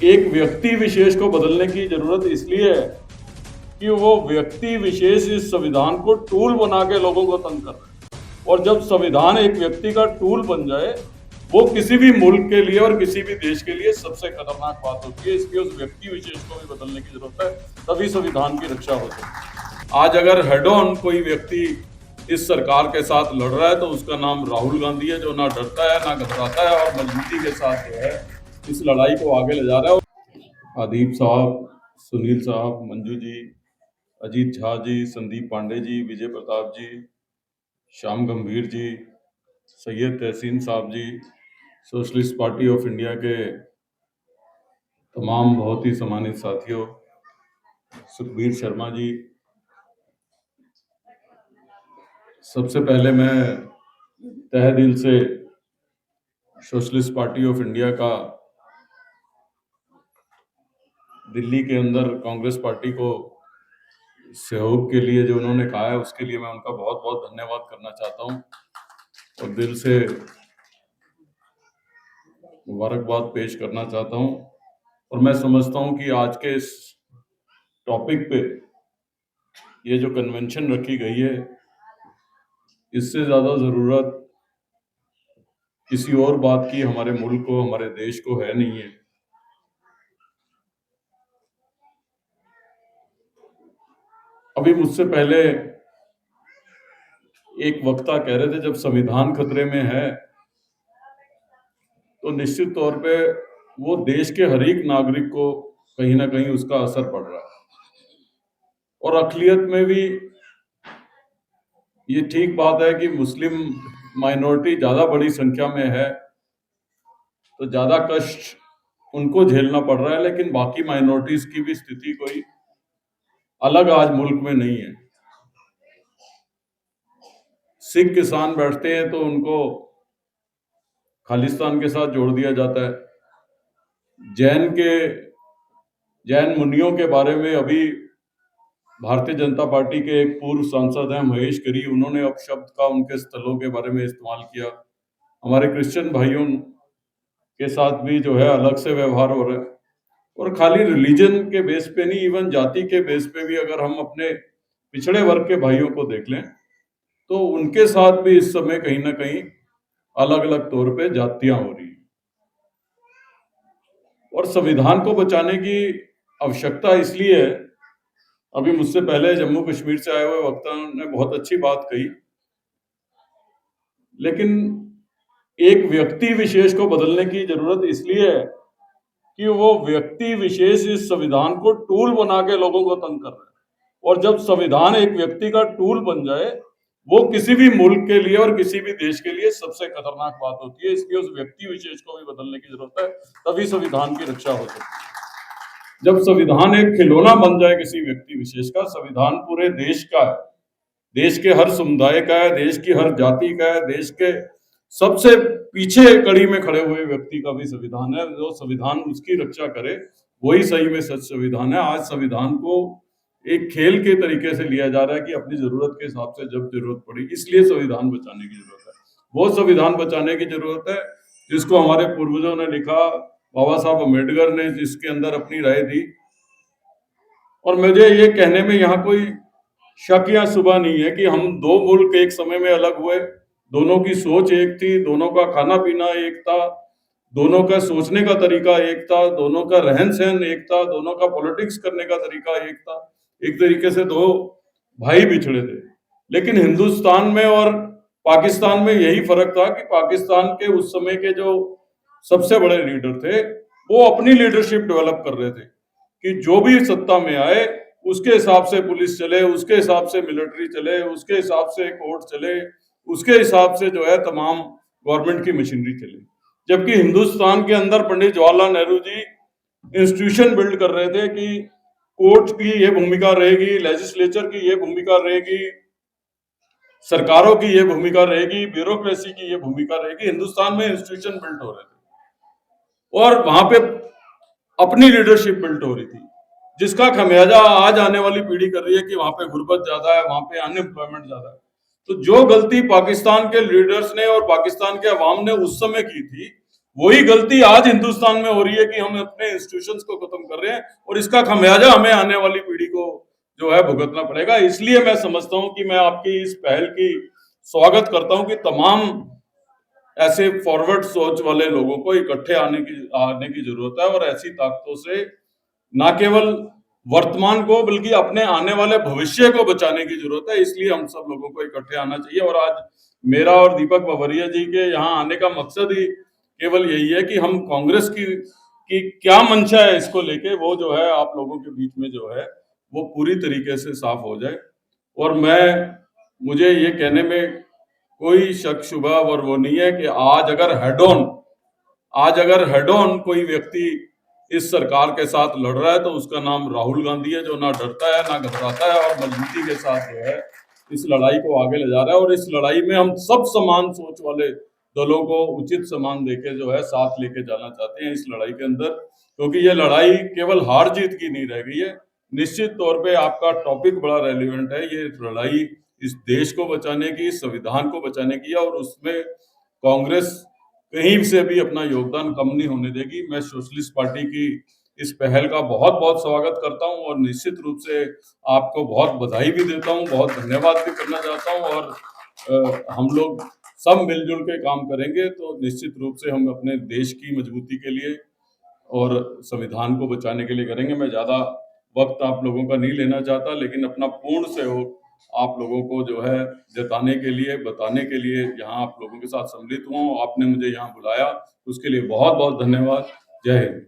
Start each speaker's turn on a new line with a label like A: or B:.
A: एक व्यक्ति विशेष को बदलने की जरूरत इसलिए है कि वो व्यक्ति विशेष इस संविधान को टूल बना के लोगों को तंग कर रहे हैं। और जब संविधान एक व्यक्ति का टूल बन जाए, वो किसी भी मुल्क के लिए और किसी भी देश के लिए सबसे खतरनाक बात होती है। इसलिए उस व्यक्ति विशेष को भी बदलने की जरूरत है, तभी संविधान की रक्षा हो सकती है। आज अगर हेड ऑन कोई व्यक्ति इस सरकार के साथ लड़ रहा है तो उसका नाम राहुल गांधी है, जो ना डरता है ना घबराता है और मजबूती के साथ जो है इस लड़ाई को आगे ले जा रहा है। आदिब साहब, सुनील साहब, मंजू जी, अजीत झा जी, संदीप पांडे जी, विजय प्रताप जी, श्याम गंभीर जी, सैयद तहसीन साहब जी, सोशलिस्ट पार्टी ऑफ इंडिया के तमाम बहुत ही सम्मानित साथियों, सुखबीर शर्मा जी, सबसे पहले मैं तहे दिल से सोशलिस्ट पार्टी ऑफ इंडिया का दिल्ली के अंदर कांग्रेस पार्टी को सहयोग के लिए जो उन्होंने कहा है उसके लिए मैं उनका बहुत बहुत धन्यवाद करना चाहता हूं और दिल से मुबारकबाद पेश करना चाहता हूं। और मैं समझता हूं कि आज के इस टॉपिक पे ये जो कन्वेंशन रखी गई है, इससे ज्यादा जरूरत किसी और बात की हमारे मुल्क को, हमारे देश को है नहीं है। अभी मुझसे पहले एक वक्ता कह रहे थे, जब संविधान खतरे में है तो निश्चित तौर पे वो देश के हर एक नागरिक को कहीं ना कहीं उसका असर पड़ रहा है। और अक़लियत में भी ये ठीक बात है कि मुस्लिम माइनॉरिटी ज्यादा बड़ी संख्या में है तो ज्यादा कष्ट उनको झेलना पड़ रहा है, लेकिन बाकी माइनॉरिटीज की भी स्थिति कोई अलग आज मुल्क में नहीं है। सिख किसान बैठते हैं तो उनको खालिस्तान के साथ जोड़ दिया जाता है। जैन मुनियों के बारे में अभी भारतीय जनता पार्टी के एक पूर्व सांसद हैं महेश गिरी, उन्होंने अपशब्द का उनके स्थलों के बारे में इस्तेमाल किया। हमारे क्रिश्चियन भाइयों के साथ भी जो है अलग से व्यवहार हो रहा है। और खाली रिलीजन के बेस पे नहीं, इवन जाति के बेस पे भी अगर हम अपने पिछड़े वर्ग के भाइयों को देख लें तो उनके साथ भी इस समय कहीं ना कहीं अलग अलग तौर पे जातियां हो रही हैं। और संविधान को बचाने की आवश्यकता इसलिए है, अभी मुझसे पहले जम्मू कश्मीर से आए हुए वक्ता ने बहुत अच्छी बात कही, लेकिन एक व्यक्ति विशेष को बदलने की जरूरत इसलिए है कि वो व्यक्ति विशेष इस संविधान को टूल बना के लोगों को तंग कर रहे हैं। और जब संविधान एक व्यक्ति का टूल बन जाए, वो किसी भी मुल्क के लिए और किसी भी देश के लिए सबसे खतरनाक बात होती है। इसलिए उस व्यक्ति विशेष को भी बदलने की जरूरत है, तभी संविधान की रक्षा हो सकती है। जब संविधान एक खिलौना बन जाए किसी व्यक्ति विशेष का, संविधान पूरे देश का है, देश के हर समुदाय का है, देश की हर जाति का है, देश के सबसे पीछे कड़ी में खड़े हुए व्यक्ति का भी संविधान है। जो संविधान उसकी रक्षा करे वही सही में सच संविधान है। आज संविधान को एक खेल के तरीके से लिया जा रहा है कि अपनी जरूरत के हिसाब से जब जरूरत पड़ी, इसलिए संविधान बचाने की जरूरत है। वो संविधान बचाने की जरूरत है जिसको हमारे पूर्वजों ने लिखा, बाबा साहब अम्बेडकर ने जिसके अंदर अपनी राय दी। और मुझे ये कहने में यहाँ कोई शक या शुबा नहीं है कि हम दो मुल्क एक समय में अलग हुए, दोनों की सोच एक थी, दोनों का खाना पीना एक था, दोनों का सोचने का तरीका एक था, दोनों का रहन सहन एक था, दोनों का पॉलिटिक्स करने का तरीका एक था। एक तरीके से दो भाई बिछड़े थे। लेकिन हिंदुस्तान में और पाकिस्तान में यही फर्क था कि पाकिस्तान के उस समय के जो सबसे बड़े लीडर थे वो अपनी लीडरशिप डेवलप कर रहे थे कि जो भी सत्ता में आए उसके हिसाब से पुलिस चले, उसके हिसाब से मिलिट्री चले, उसके हिसाब से कोर्ट चले, उसके हिसाब से जो है तमाम गवर्नमेंट की मशीनरी चले। जबकि हिंदुस्तान के अंदर पंडित जवाहरलाल नेहरू जी इंस्टीट्यूशन बिल्ड कर रहे थे कि कोर्ट की ये भूमिका रहेगी, लेजिस्लेचर की ये भूमिका रहेगी, सरकारों की ये भूमिका रहेगी, ब्यूरोक्रेसी की ये भूमिका रहेगी। हिंदुस्तान में इंस्टीट्यूशन बिल्ड हो रहे थे और वहां पे अपनी लीडरशिप बिल्ड हो रही थी, जिसका खमियाजा आज आने वाली पीढ़ी कर रही है कि वहां पे गुर्बत ज्यादा है, वहां पे अनएम्प्लॉयमेंट ज्यादा है। तो जो गलती पाकिस्तान के लीडर्स ने और पाकिस्तान के अवाम ने उस समय की थी, वही गलती आज हिंदुस्तान में हो रही है कि हम अपने इंस्टीट्यूशंस को खत्म कर रहे हैं और इसका खमियाजा हमें आने वाली पीढ़ी को जो है भुगतना पड़ेगा। इसलिए मैं समझता हूं कि मैं आपकी इस पहल की स्वागत करता हूं कि तमाम ऐसे फॉरवर्ड सोच वाले लोगों को इकट्ठे आने की जरूरत है और ऐसी ताकतों से ना केवल वर्तमान को बल्कि अपने आने वाले भविष्य को बचाने की जरूरत है। इसलिए हम सब लोगों को इकट्ठे आना चाहिए और आज मेरा और दीपक बावरिया जी के यहाँ आने का मकसद ही केवल यही है कि हम कांग्रेस की क्या मंशा है इसको लेके वो जो है आप लोगों के बीच में जो है वो पूरी तरीके से साफ हो जाए। और मुझे ये कहने में कोई शक शुबा और वो नहीं है कि आज अगर हेड ऑन कोई व्यक्ति इस सरकार के साथ लड़ रहा है तो उसका नाम राहुल गांधी है, जो ना डरता है ना घबराता है और मजबूती के साथ जो है इस लड़ाई को आगे ले जा रहा है। और इस लड़ाई में हम सब समान सोच वाले दलों को उचित सम्मान देके जो है साथ लेके जाना चाहते हैं इस लड़ाई के अंदर, क्योंकि ये लड़ाई केवल हार जीत की नहीं रह गई है। निश्चित तौर पे आपका टॉपिक बड़ा रेलिवेंट है। ये लड़ाई इस देश को बचाने की, संविधान को बचाने की है और उसमें कांग्रेस कहीं से भी अपना योगदान कम नहीं होने देगी। मैं सोशलिस्ट पार्टी की इस पहल का बहुत बहुत स्वागत करता हूं और निश्चित रूप से आपको बहुत बधाई भी देता हूं, बहुत धन्यवाद भी करना चाहता हूं। और हम लोग सब मिलजुल के काम करेंगे तो निश्चित रूप से हम अपने देश की मजबूती के लिए और संविधान को बचाने के लिए करेंगे। मैं ज्यादा वक्त आप लोगों का नहीं लेना चाहता, लेकिन अपना पूर्ण सहयोग आप लोगों को जो है जताने के लिए, बताने के लिए यहाँ आप लोगों के साथ सम्मिलित हुआ हूँ। आपने मुझे यहाँ बुलाया, उसके लिए बहुत बहुत धन्यवाद। जय हिंद।